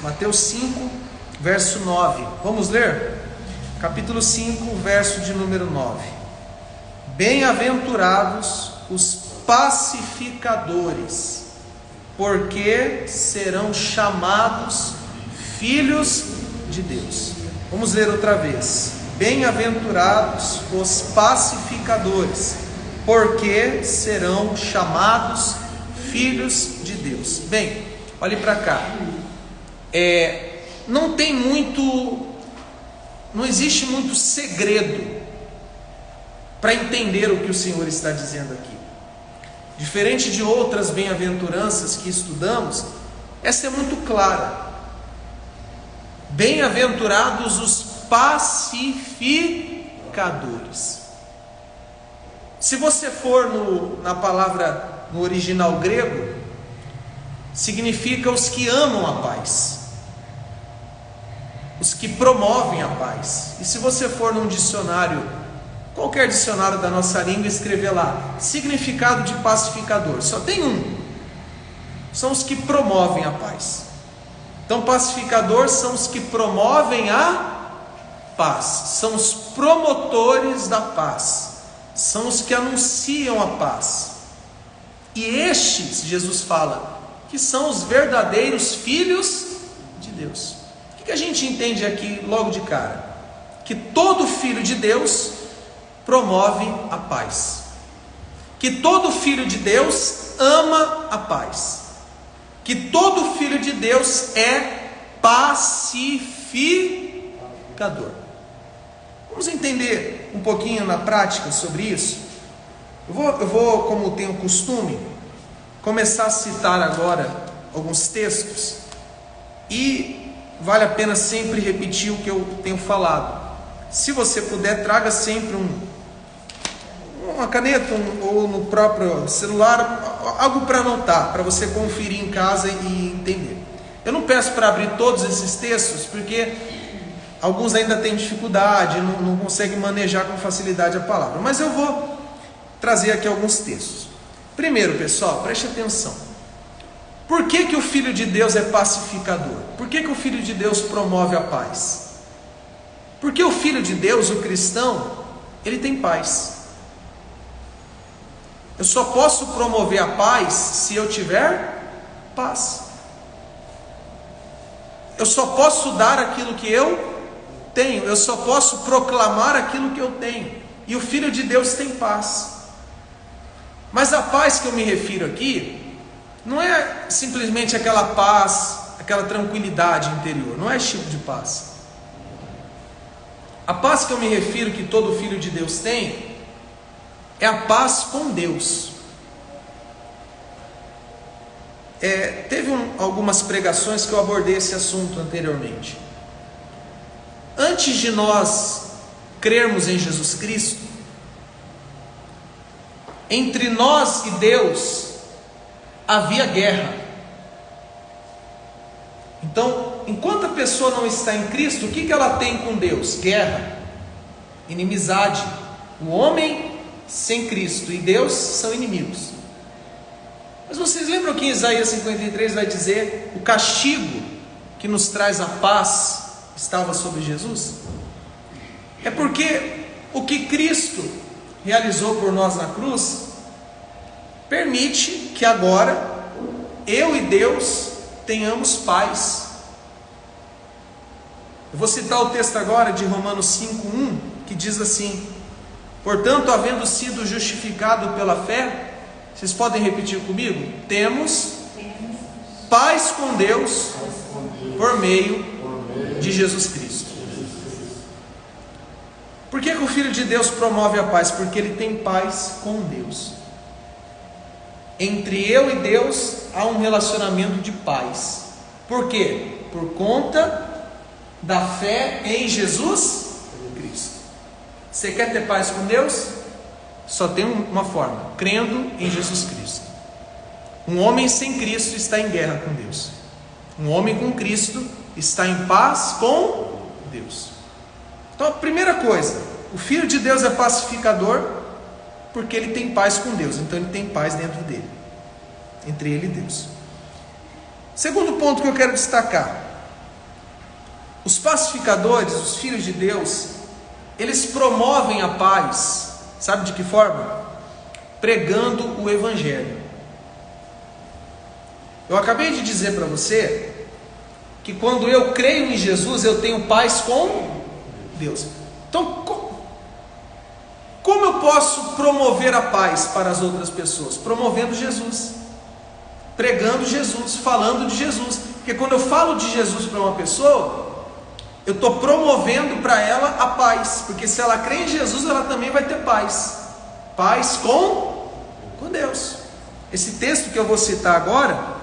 Mateus 5, verso 9. Vamos ler? Capítulo 5, verso de número 9. Bem-aventurados os pacificadores, porque serão chamados filhos de Deus. Vamos ler outra vez. Bem-aventurados os pacificadores, porque serão chamados filhos de Deus. Bem, olhe para cá. Não existe muito segredo para entender o que o Senhor está dizendo aqui. Diferente de outras bem-aventuranças que estudamos, essa é muito clara. Bem-aventurados os pacificadores. Se você for na palavra no original grego, significa os que amam a paz, os que promovem a paz. E se você for num dicionário, qualquer dicionário da nossa língua, escrever lá, significado de pacificador, só tem um: são os que promovem a paz. Então, pacificador são os que promovem a paz, são os promotores da paz, são os que anunciam a paz. E estes, Jesus fala, que são os verdadeiros filhos de Deus. O que a gente entende aqui logo de cara? Que todo filho de Deus promove a paz, que todo filho de Deus ama a paz, que todo filho de Deus é pacificador. Vamos entender um pouquinho na prática sobre isso? Eu vou, como tenho costume, começar a citar agora alguns textos, e vale a pena sempre repetir o que eu tenho falado. Se você puder, traga sempre uma caneta ou no próprio celular, algo para anotar, para você conferir em casa e entender. Eu não peço para abrir todos esses textos, porque alguns ainda têm dificuldade, não conseguem manejar com facilidade a palavra, mas eu vou trazer aqui alguns textos. Primeiro, pessoal, preste atenção. Por que o Filho de Deus é pacificador? Por que o Filho de Deus promove a paz? Porque o Filho de Deus, o cristão, ele tem paz. Eu só posso promover a paz se eu tiver paz. Eu só posso dar aquilo que eu tenho. Eu só posso proclamar aquilo que eu tenho. E o Filho de Deus tem paz. Mas a paz que eu me refiro aqui não é simplesmente aquela paz, aquela tranquilidade interior. Não é esse tipo de paz. A paz que eu me refiro, que todo filho de Deus tem, é a paz com Deus. Teve algumas pregações que eu abordei esse assunto anteriormente. Antes de nós crermos em Jesus Cristo, entre nós e Deus havia guerra. Então, enquanto a pessoa não está em Cristo, o que ela tem com Deus? Guerra, inimizade. O homem sem Cristo e Deus são inimigos. Mas vocês lembram que em Isaías 53 vai dizer: o castigo que nos traz a paz estava sobre Jesus? É porque o que Cristo realizou por nós na cruz permite que agora eu e Deus tenhamos paz. Eu vou citar o texto agora de Romanos 5:1, que diz assim: portanto, havendo sido justificado pela fé, vocês podem repetir comigo? Temos paz com Deus por meio de Jesus Cristo. Por que o Filho de Deus promove a paz? Porque ele tem paz com Deus. Entre eu e Deus há um relacionamento de paz. Por quê? Por conta da fé em Jesus Cristo. Você quer ter paz com Deus? Só tem uma forma: crendo em Jesus Cristo. Um homem sem Cristo está em guerra com Deus. Um homem com Cristo está em paz com Deus. Então, a primeira coisa, o Filho de Deus é pacificador porque ele tem paz com Deus. Então ele tem paz dentro dele, entre ele e Deus. Segundo ponto que eu quero destacar: Os pacificadores, os filhos de Deus, eles promovem a paz, sabe de que forma? Pregando o Evangelho. Eu acabei de dizer para você que quando eu creio em Jesus, eu tenho paz com Deus. Então, como eu posso promover a paz para as outras pessoas? Promovendo Jesus, pregando Jesus, falando de Jesus. Porque quando eu falo de Jesus para uma pessoa, eu estou promovendo para ela a paz. Porque se ela crê em Jesus, ela também vai ter paz. Paz com Deus. Esse texto que eu vou citar agora,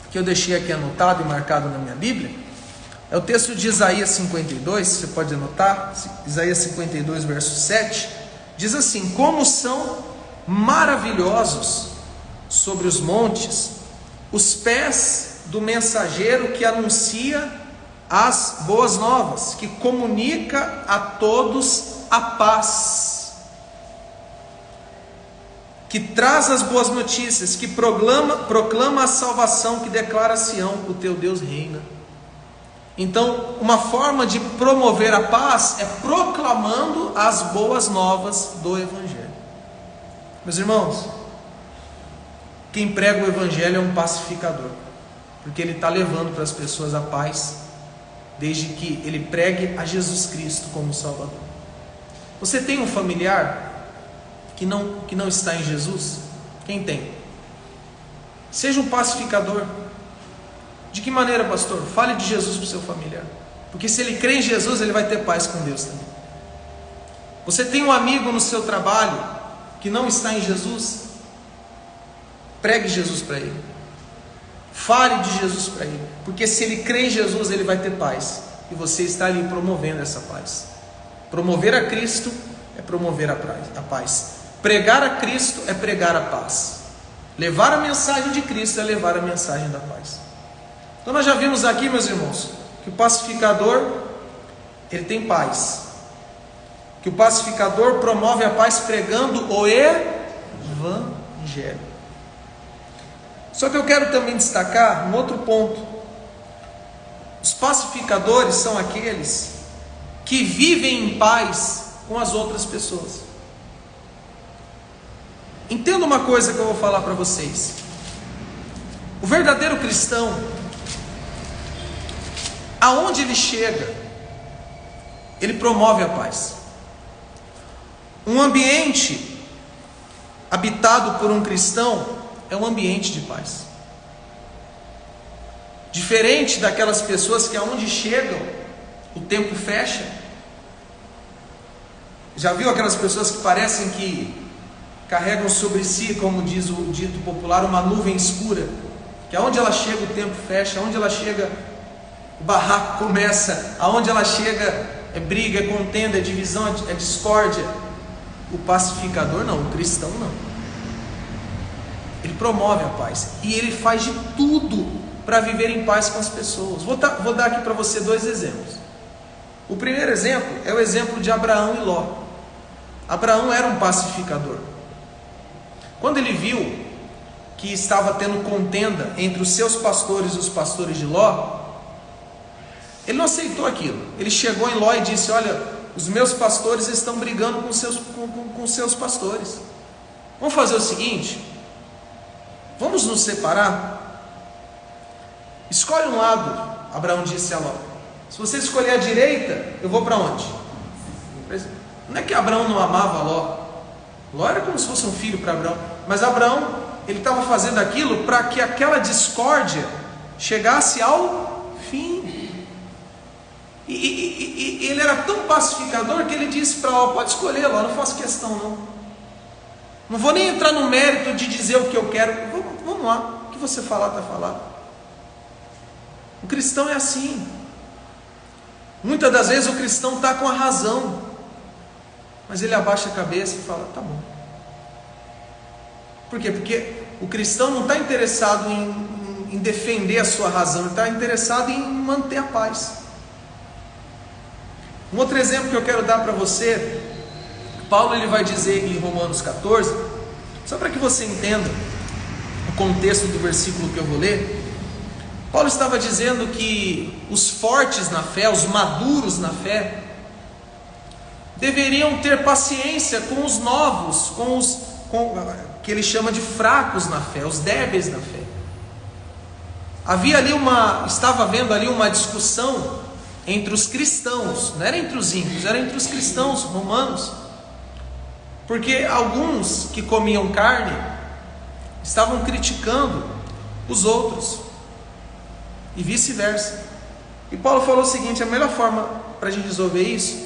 que eu deixei aqui anotado e marcado na minha Bíblia, é o texto de Isaías 52, você pode anotar, Isaías 52, verso 7, diz assim: como são maravilhosos sobre os montes os pés do mensageiro que anuncia as boas novas, que comunica a todos a paz, que traz as boas notícias, que proclama a salvação, que declara a Sião: o teu Deus reina. Então, uma forma de promover a paz é proclamando as boas novas do Evangelho. Meus irmãos, quem prega o Evangelho é um pacificador, porque ele está levando para as pessoas a paz, desde que ele pregue a Jesus Cristo como Salvador. Você tem um familiar que não está em Jesus? Quem tem? Seja um pacificador. De que maneira, pastor? Fale de Jesus para o seu familiar, porque se ele crê em Jesus, ele vai ter paz com Deus também. Você tem um amigo no seu trabalho que não está em Jesus? Pregue Jesus para ele, fale de Jesus para ele, porque se ele crê em Jesus, ele vai ter paz, e você está ali promovendo essa paz. Promover a Cristo é promover a paz. Pregar a Cristo é pregar a paz. Levar a mensagem de Cristo é levar a mensagem da paz. Então nós já vimos aqui, meus irmãos, que o pacificador, ele tem paz. Que o pacificador promove a paz pregando o Evangelho. Só que eu quero também destacar um outro ponto. Os pacificadores são aqueles que vivem em paz com as outras pessoas. Entenda uma coisa que eu vou falar para vocês. O verdadeiro cristão, aonde ele chega, ele promove a paz. Um ambiente habitado por um cristão é um ambiente de paz. Diferente daquelas pessoas que aonde chegam, o tempo fecha. Já viu aquelas pessoas que parecem que carregam sobre si, como diz o dito popular, uma nuvem escura, que aonde ela chega o tempo fecha, aonde ela chega o barraco começa, aonde ela chega é briga, é contenda, é divisão, é discórdia. O pacificador não, o cristão não. Ele promove a paz e ele faz de tudo para viver em paz com as pessoas. Vou dar aqui para você dois exemplos. O primeiro exemplo é o exemplo de Abraão e Ló. Abraão era um pacificador. Quando ele viu que estava tendo contenda entre os seus pastores e os pastores de Ló, ele não aceitou aquilo. Ele chegou em Ló e disse: olha, os meus pastores estão brigando com seus pastores. Vamos fazer o seguinte, vamos nos separar. Escolhe um lado. Abraão disse a Ló: se você escolher a direita, eu vou para onde? Não é que Abraão não amava Ló. Ló era como se fosse um filho para Abraão, mas Abraão, ele estava fazendo aquilo para que aquela discórdia chegasse ao fim. E ele era tão pacificador que ele disse para Ló: pode escolher, Ló, não faço questão não. Não vou nem entrar no mérito de dizer o que eu quero. Vamos lá, o que você falar está falado. O cristão é assim. Muitas das vezes o cristão está com a razão, mas ele abaixa a cabeça e fala: tá bom. Por quê? Porque o cristão não está interessado em defender a sua razão, ele está interessado em manter a paz. Um outro exemplo que eu quero dar para você, Paulo ele vai dizer em Romanos 14, só para que você entenda o contexto do versículo que eu vou ler. Paulo estava dizendo que os fortes na fé, os maduros na fé, deveriam ter paciência com os novos, que ele chama de fracos na fé, os débeis na fé. Estava havendo ali uma discussão entre os cristãos, não era entre os ímpios, era entre os cristãos romanos, porque alguns que comiam carne estavam criticando os outros, e vice-versa. E Paulo falou o seguinte: a melhor forma para a gente resolver isso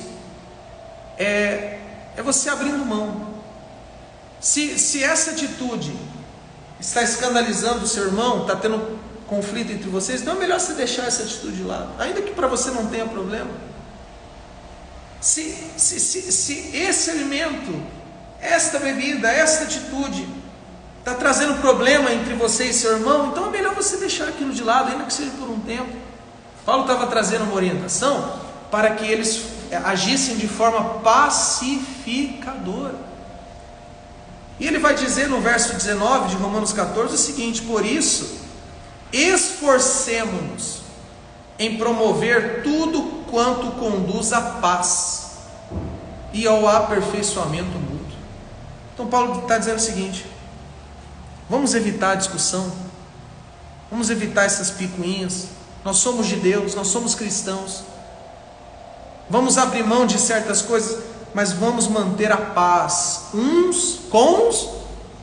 é você abrindo mão. Se essa atitude está escandalizando o seu irmão, está tendo conflito entre vocês, então é melhor você deixar essa atitude de lado, ainda que para você não tenha problema. Se esse alimento, esta bebida, esta atitude está trazendo problema entre você e seu irmão, então é melhor você deixar aquilo de lado, ainda que seja por um tempo. Paulo estava trazendo uma orientação para que eles agissem de forma pacificadora. E ele vai dizer no verso 19 de Romanos 14 o seguinte: por isso, esforcemo-nos em promover tudo quanto conduz à paz e ao aperfeiçoamento mútuo. Então Paulo está dizendo o seguinte: vamos evitar a discussão, vamos evitar essas picuinhas. Nós somos de Deus, nós somos cristãos, vamos abrir mão de certas coisas, mas vamos manter a paz uns com os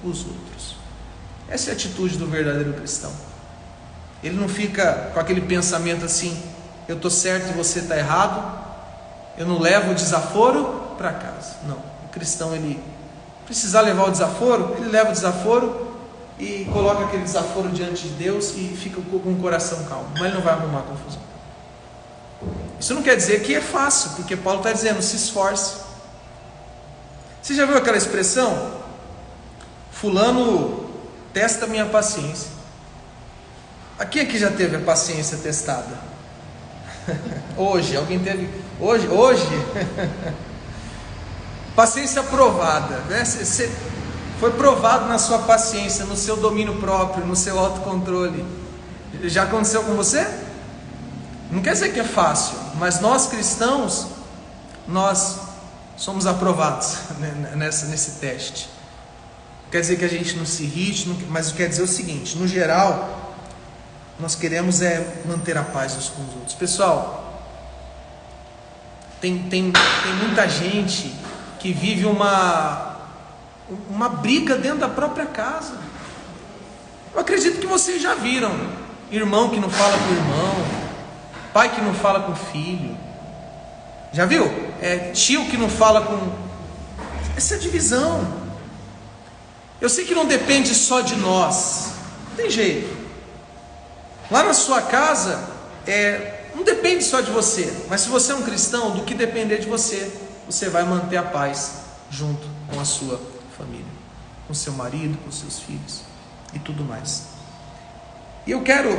outros. Essa é a atitude do verdadeiro cristão. Ele não fica com aquele pensamento assim: eu estou certo e você está errado, eu não levo o desaforo para casa. Não, o cristão, ele precisar levar o desaforo, ele leva o desaforo e coloca aquele desaforo diante de Deus e fica com o coração calmo, mas ele não vai arrumar confusão. Isso não quer dizer que é fácil, porque Paulo está dizendo: se esforce. Você já viu aquela expressão? Fulano testa minha paciência. Quem aqui já teve a paciência testada? Hoje, alguém teve? Hoje? Paciência provada, né? Você foi provado na sua paciência, no seu domínio próprio, no seu autocontrole. Já aconteceu com você? Não quer dizer que é fácil, mas nós cristãos, nós somos aprovados nesse teste. Quer dizer que a gente não se irrite, mas quer dizer o seguinte: no geral, nós queremos manter a paz uns com os outros. Pessoal, tem muita gente que vive uma briga dentro da própria casa. Eu acredito que vocês já viram irmão que não fala com o irmão, pai que não fala com o filho. Já viu? Tio que não fala com... Essa é a divisão. Eu sei que não depende só de nós, não tem jeito. Lá na sua casa, não depende só de você, mas se você é um cristão, do que depender de você, você vai manter a paz junto com a sua família, com seu marido, com seus filhos e tudo mais. E eu quero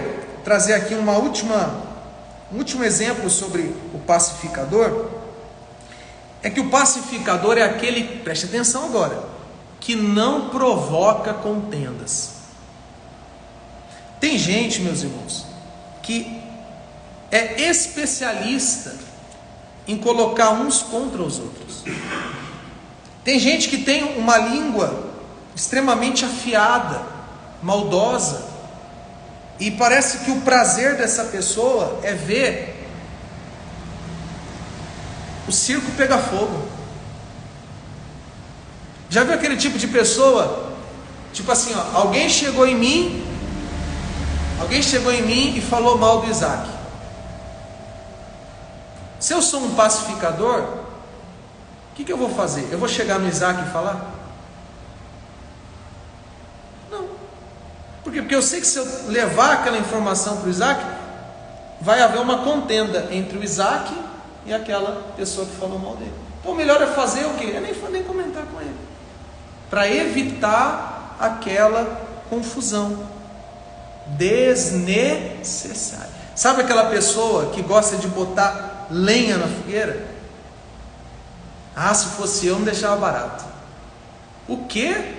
trazer aqui um último exemplo sobre o pacificador. É que o pacificador é aquele, preste atenção agora, que não provoca contendas. Tem gente, meus irmãos, que é especialista em colocar uns contra os outros. Tem gente que tem uma língua extremamente afiada, maldosa, e parece que o prazer dessa pessoa é ver o circo pegar fogo. Já viu aquele tipo de pessoa? Tipo assim, alguém chegou em mim e falou mal do Isaac. Se eu sou um pacificador, o que eu vou fazer? Eu vou chegar no Isaac e falar? Não. Por quê? Porque eu sei que se eu levar aquela informação para o Isaac, vai haver uma contenda entre o Isaac e aquela pessoa que falou mal dele. Então o melhor é fazer o quê? É nem comentar com ele, para evitar aquela confusão desnecessária. Sabe aquela pessoa que gosta de botar lenha na fogueira? Se fosse eu, não deixava barato. O quê?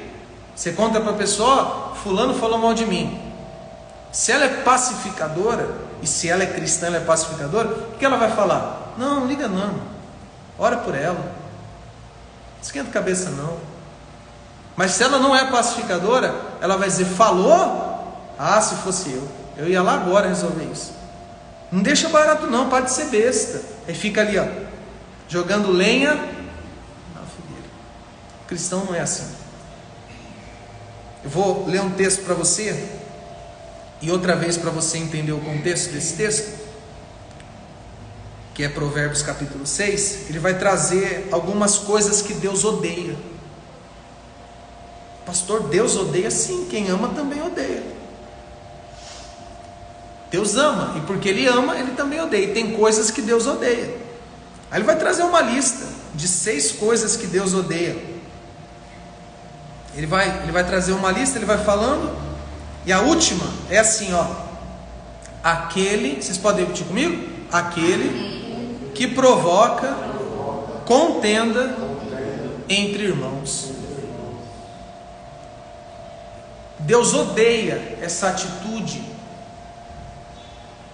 Você conta para a pessoa: fulano falou mal de mim. Se ela é pacificadora, e se ela é cristã, ela é pacificadora, o que ela vai falar? Não, não liga não, ora por ela, não esquenta a cabeça não. Mas se ela não é pacificadora, ela vai dizer, falou? Ah, se fosse eu ia lá agora resolver isso. Não deixa barato não, para de ser besta. Aí fica ali, ó, jogando lenha na fogueira. O cristão não é assim. Eu vou ler um texto para você, e outra vez para você entender o contexto desse texto, que é Provérbios capítulo 6, ele vai trazer algumas coisas que Deus odeia. Pastor, Deus odeia? Sim, quem ama também odeia. Deus ama, e porque Ele ama, Ele também odeia. E tem coisas que Deus odeia. Aí Ele vai trazer uma lista de 6 coisas que Deus odeia. Ele vai trazer uma lista, Ele vai falando, e a última é assim, ó. Aquele, vocês podem repetir comigo? Aquele que provoca contenda entre irmãos. Deus odeia essa atitude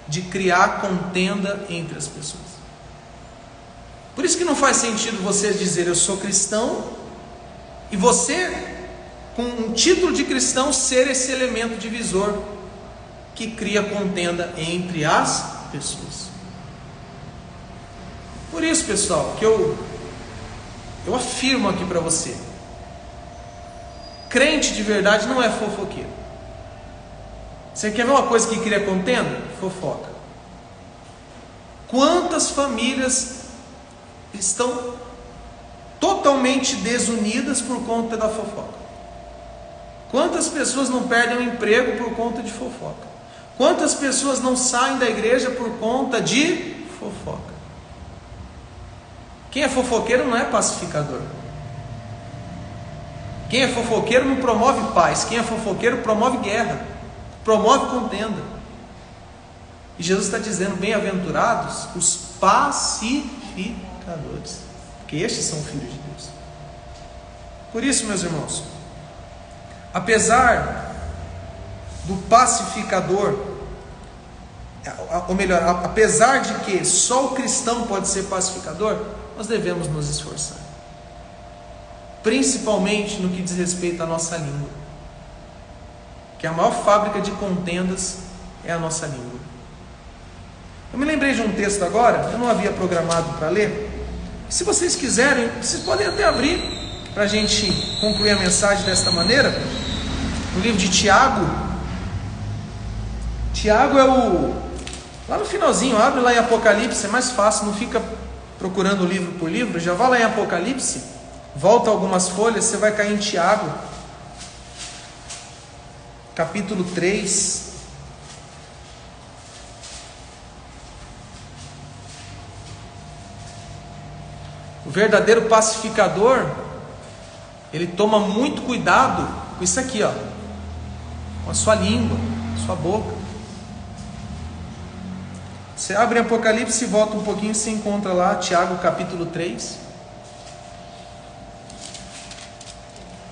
de criar contenda entre as pessoas. Por isso que não faz sentido você dizer eu sou cristão e você, com um título de cristão, ser esse elemento divisor que cria contenda entre as pessoas. Por isso, pessoal, que eu afirmo aqui para você, crente de verdade não é fofoqueiro. Você quer ver uma coisa que cria contenda? Fofoca. Quantas famílias estão totalmente desunidas por conta da fofoca? Quantas pessoas não perdem o emprego por conta de fofoca? Quantas pessoas não saem da igreja por conta de fofoca? Quem é fofoqueiro não é pacificador. Quem é fofoqueiro não promove paz. Quem é fofoqueiro promove guerra, promove contenda. E Jesus está dizendo, bem-aventurados os pacificadores, porque estes são filhos de Deus. Por isso, meus irmãos, apesar do pacificador, ou melhor, apesar de que só o cristão pode ser pacificador, nós devemos nos esforçar, principalmente no que diz respeito à nossa língua, que a maior fábrica de contendas é a nossa língua. Eu me lembrei de um texto agora, eu não havia programado para ler. Se vocês quiserem, vocês podem até abrir, para a gente concluir a mensagem desta maneira. No livro de Tiago. Tiago é lá no finalzinho, abre lá em Apocalipse, é mais fácil, não fica procurando livro por livro, já vai lá em Apocalipse, volta algumas folhas, você vai cair em Tiago, capítulo 3. O verdadeiro pacificador, ele toma muito cuidado com isso aqui, ó, com a sua língua, sua boca. Você abre Apocalipse e volta um pouquinho, você encontra lá Tiago capítulo 3.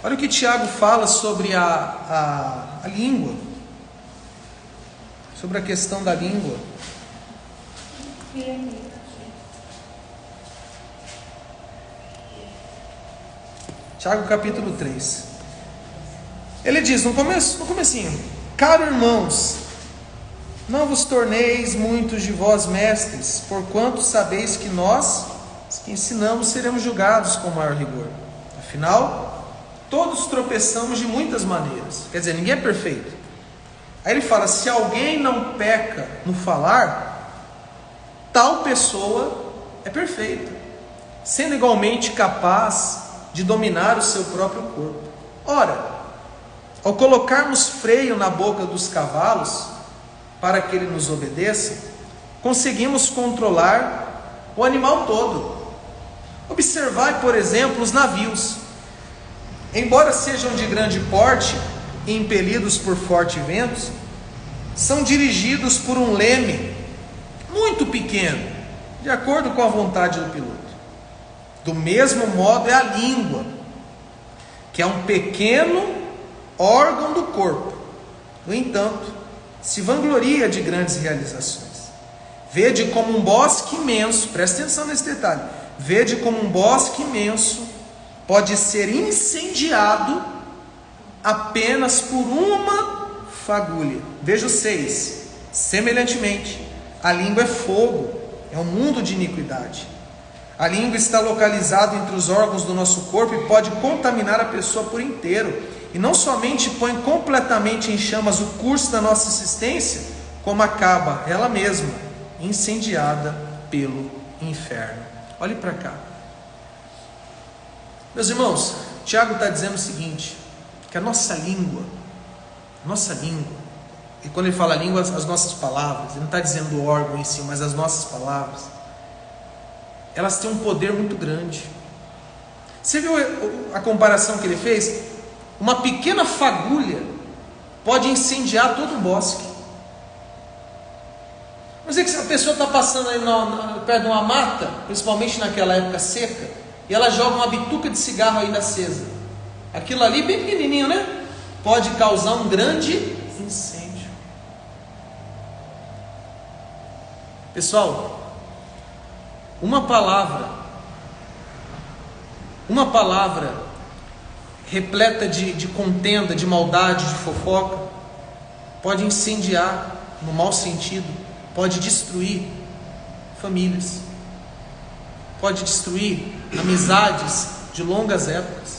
Olha o que Tiago fala sobre a língua, sobre a questão da língua. Tiago capítulo 3. Ele diz no comecinho: caro irmãos, não vos torneis muitos de vós mestres, porquanto sabeis que nós, os que ensinamos, seremos julgados com maior rigor. Afinal, todos tropeçamos de muitas maneiras. Quer dizer, ninguém é perfeito. Aí ele fala, se alguém não peca no falar, tal pessoa é perfeita, sendo igualmente capaz de dominar o seu próprio corpo. Ora, ao colocarmos freio na boca dos cavalos, para que ele nos obedeça, conseguimos controlar o animal todo. Observai, por exemplo, os navios. Embora sejam de grande porte e impelidos por fortes ventos, são dirigidos por um leme muito pequeno, de acordo com a vontade do piloto. Do mesmo modo é a língua, que é um pequeno órgão do corpo. No entanto, se vangloria de grandes realizações. Vede como um bosque imenso, presta atenção nesse detalhe, vede como um bosque imenso pode ser incendiado apenas por uma fagulha. Veja o 6. Semelhantemente, a língua é fogo, é um mundo de iniquidade. A língua está localizada entre os órgãos do nosso corpo e pode contaminar a pessoa por inteiro. E não somente põe completamente em chamas o curso da nossa existência, como acaba ela mesma incendiada pelo inferno. Olhe para cá. Meus irmãos, Tiago está dizendo o seguinte, que a nossa língua, e quando ele fala língua, as nossas palavras, ele não está dizendo o órgão em si, mas as nossas palavras, elas têm um poder muito grande. Você viu a comparação que ele fez? Uma pequena fagulha pode incendiar todo um bosque. Mas é que se a pessoa está passando aí perto de uma mata, principalmente naquela época seca, e ela joga uma bituca de cigarro ainda acesa, aquilo ali bem pequenininho, né? Pode causar um grande incêndio. Pessoal, uma palavra repleta de contenda, de maldade, de fofoca, pode incendiar, no mau sentido, pode destruir famílias, pode destruir amizades de longas épocas,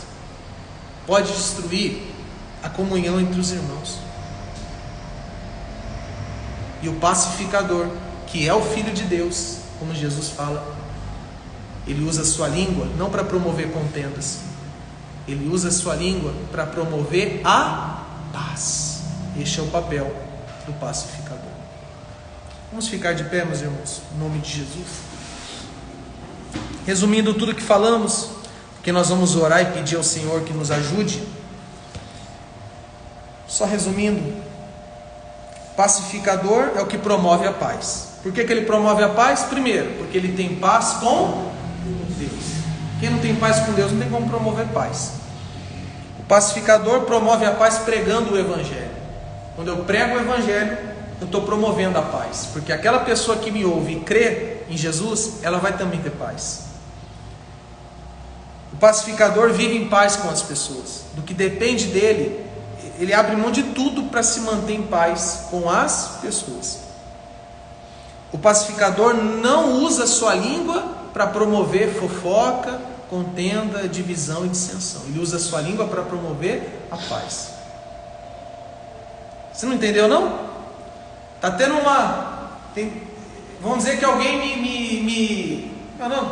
pode destruir a comunhão entre os irmãos. E o pacificador, que é o Filho de Deus, como Jesus fala, ele usa a sua língua não para promover contendas, ele usa a sua língua para promover a paz. Este é o papel do pacificador. Vamos ficar de pé, meus irmãos, em nome de Jesus. Resumindo tudo que falamos, porque nós vamos orar e pedir ao Senhor que nos ajude. Só resumindo, pacificador é o que promove a paz. Por que ele promove a paz? Primeiro, porque ele tem paz com Deus. Quem não tem paz com Deus não tem como promover paz. O pacificador promove a paz pregando o Evangelho. Quando eu prego o Evangelho, eu estou promovendo a paz, porque aquela pessoa que me ouve e crê em Jesus, ela vai também ter paz. O pacificador vive em paz com as pessoas. Do que depende dele, ele abre mão de tudo para se manter em paz com as pessoas. O pacificador não usa sua língua para promover fofoca, contenda, divisão e dissensão. Ele usa sua língua para promover a paz. Você não entendeu, não? Está tendo vamos dizer que alguém me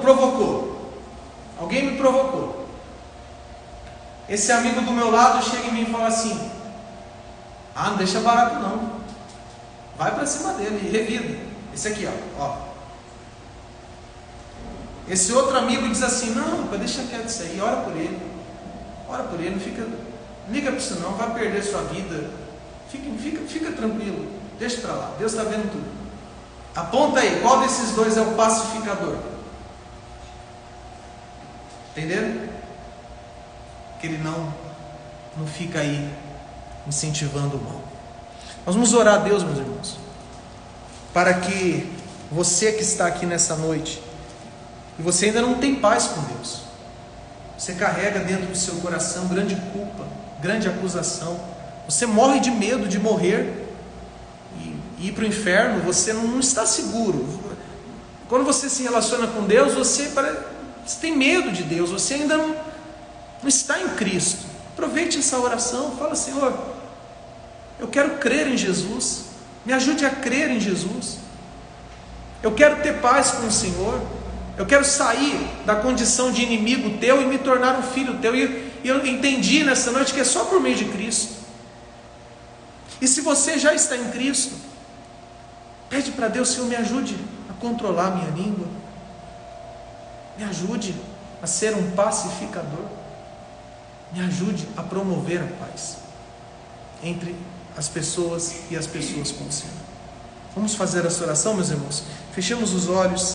provocou. Alguém me provocou. Esse amigo do meu lado chega em mim e fala assim: não deixa barato não. Vai para cima dele e revida. Esse aqui, ó. Esse outro amigo diz assim: não, deixa quieto isso aí, ora por ele. Ora por ele, não liga para isso não, vai perder sua vida. Fica tranquilo, deixa para lá, Deus está vendo tudo. Aponta aí, qual desses dois é o pacificador? Entenderam? Que ele não fica aí incentivando o mal. Nós vamos orar a Deus, meus irmãos, para que você que está aqui nessa noite, e você ainda não tem paz com Deus, você carrega dentro do seu coração grande culpa, grande acusação, você morre de medo de morrer e ir para o inferno, você não está seguro. Quando você se relaciona com Deus, você tem medo de Deus, você ainda não está em Cristo. Aproveite essa oração, fala: Senhor, eu quero crer em Jesus, me ajude a crer em Jesus, eu quero ter paz com o Senhor, eu quero sair da condição de inimigo teu e me tornar um filho teu, e eu entendi nessa noite que é só por meio de Cristo. E se você já está em Cristo, pede para Deus: Senhor, me ajude a controlar a minha língua, me ajude a ser um pacificador, me ajude a promover a paz entre as pessoas e as pessoas com o Senhor. Vamos fazer essa oração, meus irmãos? Fechemos os olhos.